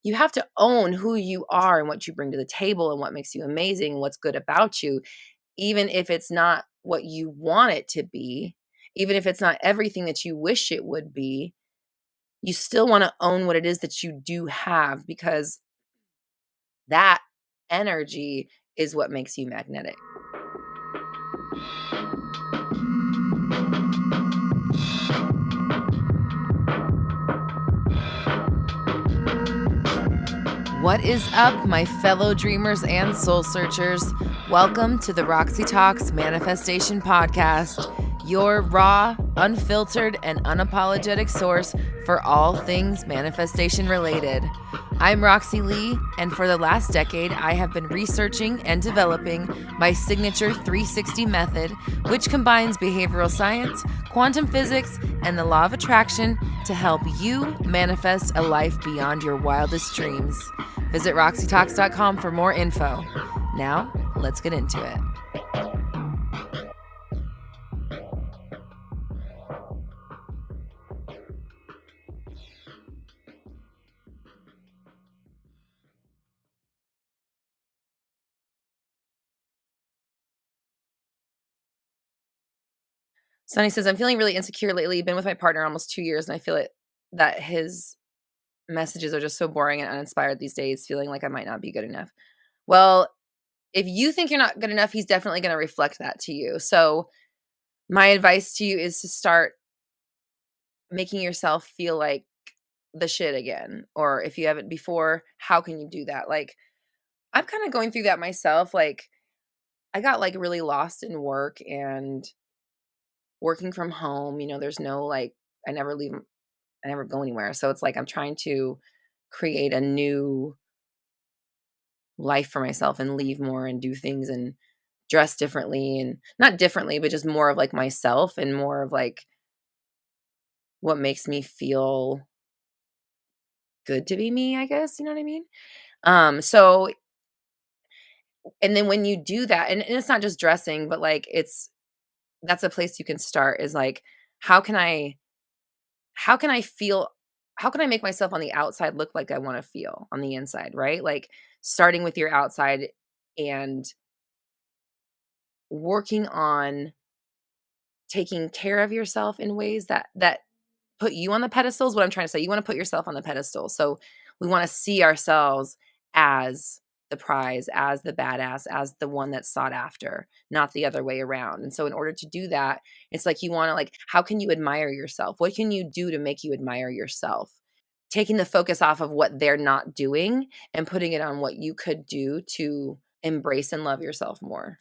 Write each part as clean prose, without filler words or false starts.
you have to own who you are and what you bring to the table and what makes you amazing and what's good about you, even if it's not what you want it to be, even if it's not everything that you wish it would be. You still want to own what it is that you do have, because that energy is what makes you magnetic. What is up, my fellow dreamers and soul searchers? Welcome to the Roxy Talks Manifestation Podcast, your raw, unfiltered, and unapologetic source for all things manifestation related. I'm Roxy Lee, and for the last decade, I have been researching and developing my signature 360 method, which combines behavioral science, quantum physics, and the law of attraction to help you manifest a life beyond your wildest dreams. Visit RoxyTalks.com for more info. Now, let's get into it. Sonny says, I'm feeling really insecure lately. Been with my partner almost 2 years, and I feel that his messages are just so boring and uninspired these days, feeling like I might not be good enough. Well, if you think you're not good enough, he's definitely going to reflect that to you. So my advice to you is to start making yourself feel like the shit again. Or if you haven't before, how can you do that? Like, I'm kind of going through that myself. Like, I got like really lost in work and working from home. There's no like, I never leave, I never go anywhere. So it's like I'm trying to create a new life for myself and leave more and do things and dress differently, and not differently, but just more of like myself and more of like what makes me feel good to be me, I guess. You know what I mean? So, and then when you do that, and it's not just dressing, but like that's a place you can start, is like, how can I feel, how can I make myself on the outside look like I want to feel on the inside, right? Like starting with your outside and working on taking care of yourself in ways that put you on the pedestal is what I'm trying to say. You want to put yourself on the pedestal. So we want to see ourselves as the prize, as the badass, as the one that's sought after, not the other way around. And so in order to do that, it's like you want to, like, how can you admire yourself? What can you do to make you admire yourself? Taking the focus off of what they're not doing and putting it on what you could do to embrace and love yourself more.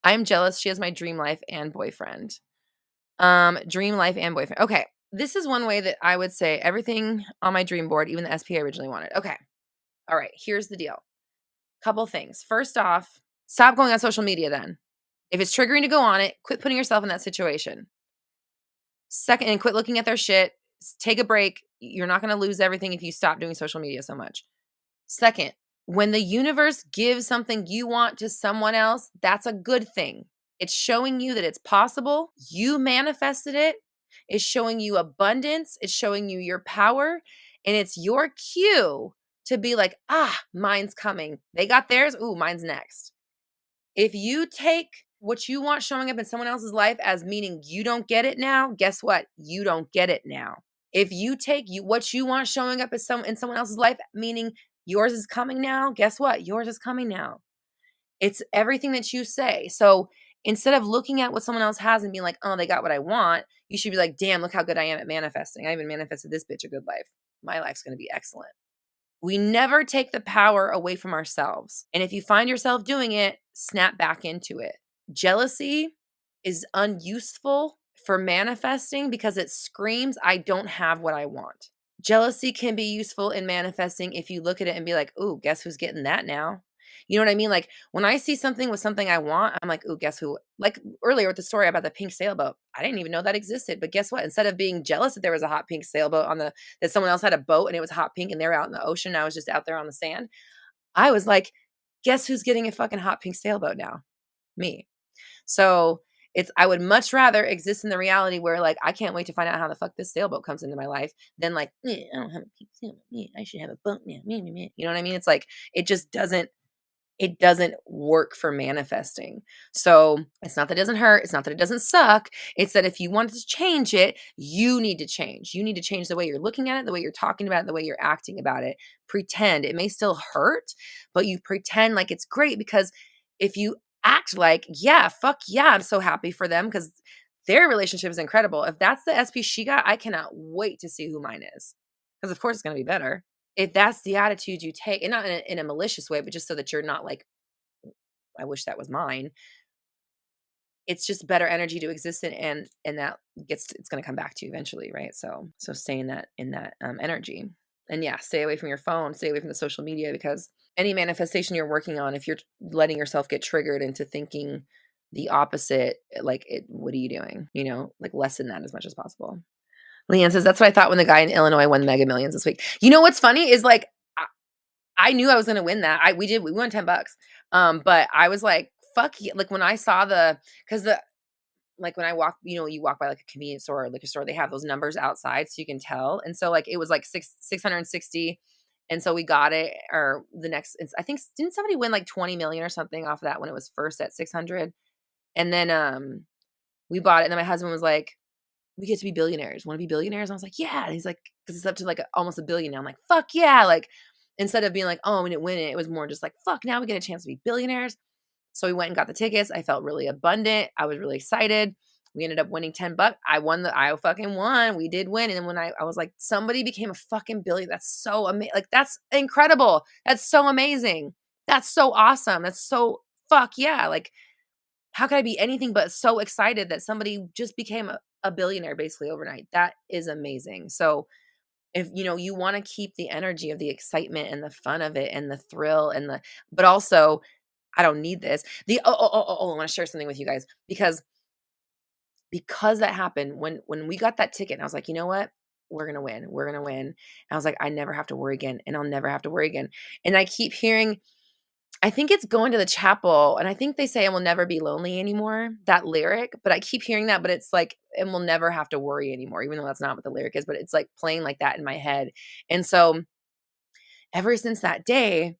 I'm jealous. She has my dream life and boyfriend. Dream life and boyfriend. Okay. This is one way that I would say everything on my dream board, even the SP I originally wanted. Okay. All right. Here's the deal. Couple things. First off, stop going on social media then. If it's triggering to go on it, quit putting yourself in that situation. Second, and quit looking at their shit. Take a break. You're not going to lose everything if you stop doing social media so much. Second, when the universe gives something you want to someone else, that's a good thing. It's showing you that it's possible. You manifested it. It's showing you abundance. It's showing you your power. And it's your cue to be like, mine's coming. They got theirs. Ooh, mine's next. If you take what you want showing up in someone else's life as meaning you don't get it now, guess what? You don't get it now. If you take what you want showing up as in someone else's life, meaning yours is coming now, guess what? Yours is coming now. It's everything that you say. So instead of looking at what someone else has and being like, oh, they got what I want, you should be like, damn, look how good I am at manifesting. I even manifested this bitch a good life. My life's going to be excellent. We never take the power away from ourselves. And if you find yourself doing it, snap back into it. Jealousy is unuseful for manifesting because it screams, I don't have what I want. Jealousy can be useful in manifesting if you look at it and be like, ooh, guess who's getting that now? You know what I mean? Like when I see something with something I want, I'm like, ooh, guess who? Like earlier with the story about the pink sailboat, I didn't even know that existed. But guess what? Instead of being jealous that there was a hot pink sailboat that someone else had a boat and it was hot pink and they were out in the ocean, I was just out there on the sand. I was like, guess who's getting a fucking hot pink sailboat now? Me. So I would much rather exist in the reality where like I can't wait to find out how the fuck this sailboat comes into my life than like, I don't have a pink sailboat. I should have a boat now. You know what I mean? It's like it just doesn't work for manifesting. So it's not that it doesn't hurt. It's not that it doesn't suck. It's that if you wanted to change it, you need to change. You need to change the way you're looking at it, the way you're talking about it, the way you're acting about it. Pretend. It may still hurt, but you pretend like it's great, because if you act like, yeah, fuck yeah, I'm so happy for them because their relationship is incredible. If that's the SP she got, I cannot wait to see who mine is. Because of course it's going to be better. If that's the attitude you take, and not in a malicious way, but just so that you're not like, I wish that was mine. It's just better energy to exist in, and that it's going to come back to you eventually, right? So stay in that energy, and yeah, stay away from your phone, stay away from the social media, because any manifestation you're working on, if you're letting yourself get triggered into thinking the opposite, like what are you doing? Like lessen that as much as possible. Leanne says, that's what I thought when the guy in Illinois won Mega Millions this week. You know what's funny is like, I knew I was going to win that. We won $10. But I was like, fuck yeah. Like when I saw like when I walk, you walk by like a convenience store or liquor store, they have those numbers outside so you can tell. And so like, it was like 660. And so we got it, or the next, I think, didn't somebody win like 20 million or something off of that when it was first at 600? And then, we bought it. And then my husband was like, we get to be billionaires. Want to be billionaires? And I was like, yeah. And he's like, because it's up to like almost $1 billion now. I'm like, fuck yeah. Like, instead of being like, oh, we didn't win it, it was more just like, fuck, now we get a chance to be billionaires. So we went and got the tickets. I felt really abundant. I was really excited. We ended up winning $10. I fucking won. We did win. And then when I was like, somebody became a fucking billion. That's so amazing. Like, that's incredible. That's so amazing. That's so awesome. That's so fuck yeah. Like, how could I be anything but so excited that somebody just became a billionaire basically overnight? That is amazing. So if you want to keep the energy of the excitement and the fun of it and the thrill but also, I don't need this. I want to share something with you guys, because that happened when we got that ticket, and I was like, you know what? We're going to win. We're going to win. And I was like, I never have to worry again, and I'll never have to worry again. And I keep hearing, I think it's going to the chapel, and I think they say I will never be lonely anymore, that lyric, but I keep hearing that, but it's like, and we'll never have to worry anymore, even though that's not what the lyric is, but it's like playing like that in my head. And so ever since that day,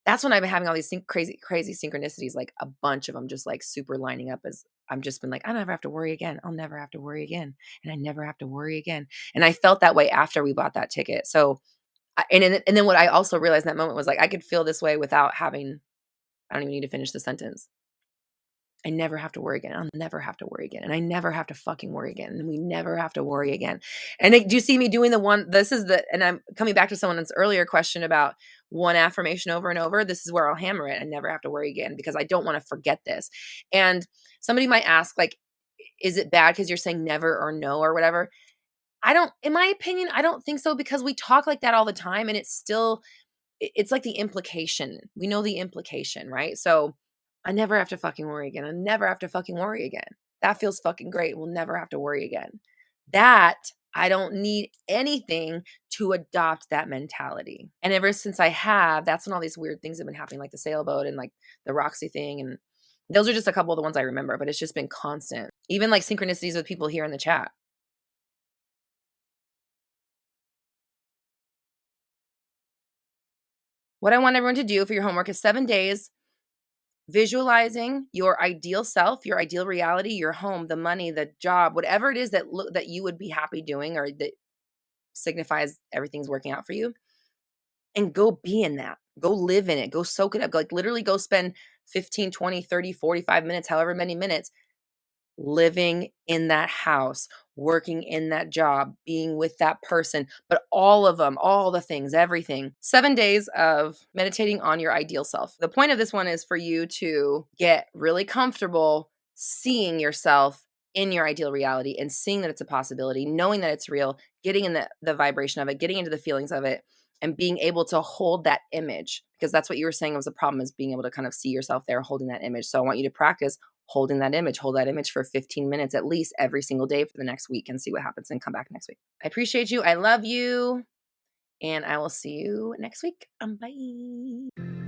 that's when I've been having all these crazy synchronicities, like a bunch of them just like super lining up, as I'm just been like, I never have to worry again. I'll never have to worry again. And I never have to worry again. And I felt that way after we bought that ticket. So, and then what I also realized in that moment was like, I could feel this way without having, I don't even need to finish the sentence. I never have to worry again. I'll never have to worry again. And I never have to fucking worry again. And we never have to worry again. And do you see me doing and I'm coming back to someone's earlier question about one affirmation over and over. This is where I'll hammer it. I never have to worry again, because I don't want to forget this. And somebody might ask, like, is it bad because you're saying never or no or whatever? In my opinion, I don't think so, because we talk like that all the time, and it's like the implication. We know the implication, right? So I never have to fucking worry again. I never have to fucking worry again. That feels fucking great. We'll never have to worry again. That, I don't need anything to adopt that mentality. And ever since that's when all these weird things have been happening, like the sailboat and like the Roxy thing. And those are just a couple of the ones I remember, but it's just been constant. Even like synchronicities with people here in the chat. What I want everyone to do for your homework is 7 days visualizing your ideal self, your ideal reality, your home, the money, the job, whatever it is that you would be happy doing, or that signifies everything's working out for you, and go be in that. Go live in it. Go soak it up. Like literally go spend 15, 20, 30, 45 minutes, however many minutes, living in that house, working in that job, being with that person, but all of them, all the things, everything. 7 days of meditating on your ideal self. The point of this one is for you to get really comfortable seeing yourself in your ideal reality and seeing that it's a possibility, knowing that it's real, getting in the vibration of it, getting into the feelings of it, and being able to hold that image, because that's what you were saying was a problem, is being able to kind of see yourself there holding that image. So I want you to practice holding that image. Hold that image for 15 minutes at least every single day for the next week, and see what happens, and come back next week. I appreciate you. I love you. And I will see you next week. Bye.